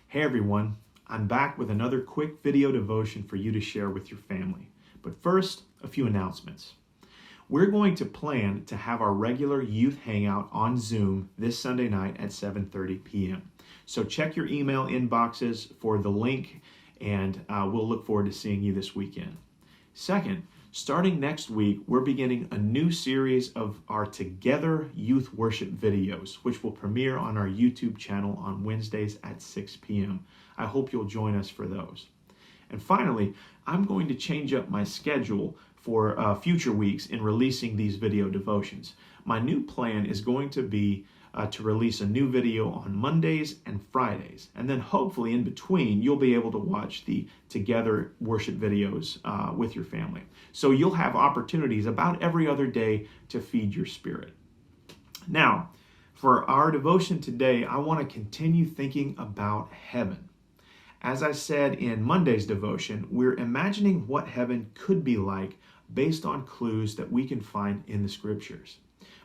Hey everyone, I'm back with another quick video devotion for you to share with your family. But first, a few announcements. We're going to plan to have our regular youth hangout on Zoom this Sunday night at 7:30 p.m. So check your email inboxes for the link, and we'll look forward to seeing you this weekend. Second, starting next week, we're beginning a new series of our Together Youth Worship videos, which will premiere on our YouTube channel on Wednesdays at 6 p.m. I hope you'll join us for those. And finally, I'm going to change up my schedule for future weeks in releasing these video devotions. My new plan is going to be to release a new video on Mondays and Fridays. And then hopefully in between, you'll be able to watch the Together worship videos with your family. So you'll have opportunities about every other day to feed your spirit. Now, for our devotion today, I want to continue thinking about heaven. As I said in Monday's devotion, we're imagining what heaven could be like based on clues that we can find in the scriptures.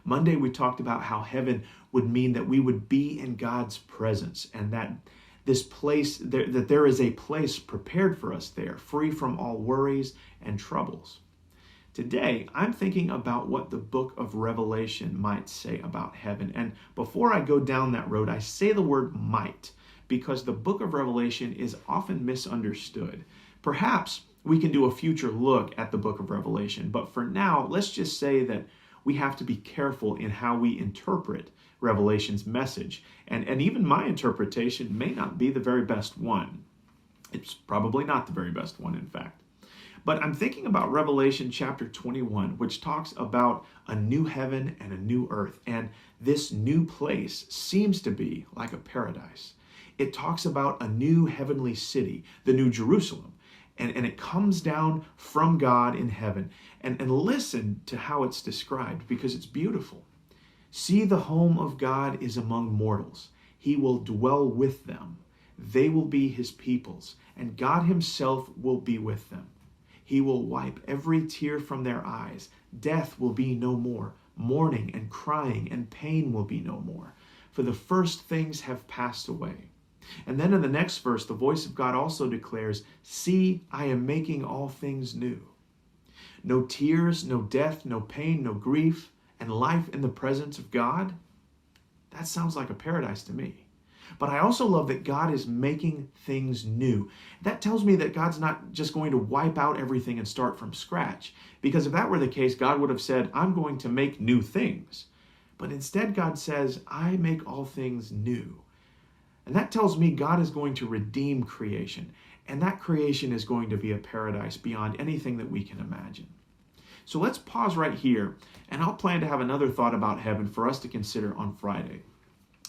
Monday, we talked about how heaven would mean that we would be in God's presence, and that this place, that there is a place prepared for us there, free from all worries and troubles. Today, I'm thinking about what the book of Revelation might say about heaven. And before I go down that road, I say the word might, because the book of Revelation is often misunderstood. Perhaps we can do a future look at the book of Revelation, but for now, let's just say that we have to be careful in how we interpret Revelation's message. And even my interpretation may not be the very best one. It's probably not the very best one, in fact. But I'm thinking about Revelation chapter 21, which talks about a new heaven and a new earth. And this new place seems to be like a paradise. It talks about a new heavenly city, the New Jerusalem. And it comes down from God in heaven. And listen to how it's described, because it's beautiful. See, the home of God is among mortals. He will dwell with them. They will be his peoples, and God himself will be with them. He will wipe every tear from their eyes. Death will be no more. Mourning and crying and pain will be no more. For the first things have passed away. And then in the next verse, the voice of God also declares, see, I am making all things new. No tears, no death, no pain, no grief, and life in the presence of God. That sounds like a paradise to me. But I also love that God is making things new. That tells me that God's not just going to wipe out everything and start from scratch. Because if that were the case, God would have said, I'm going to make new things. But instead, God says, I make all things new. And that tells me God is going to redeem creation. And that creation is going to be a paradise beyond anything that we can imagine. So let's pause right here, and I'll plan to have another thought about heaven for us to consider on Friday.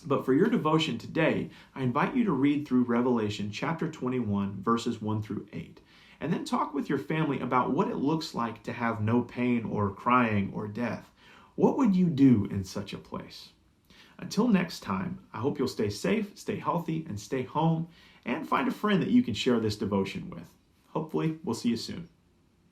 But for your devotion today, I invite you to read through Revelation chapter 21, verses 1 through 8, and then talk with your family about what it looks like to have no pain or crying or death. What would you do in such a place? Until next time, I hope you'll stay safe, stay healthy, and stay home, and find a friend that you can share this devotion with. Hopefully, we'll see you soon.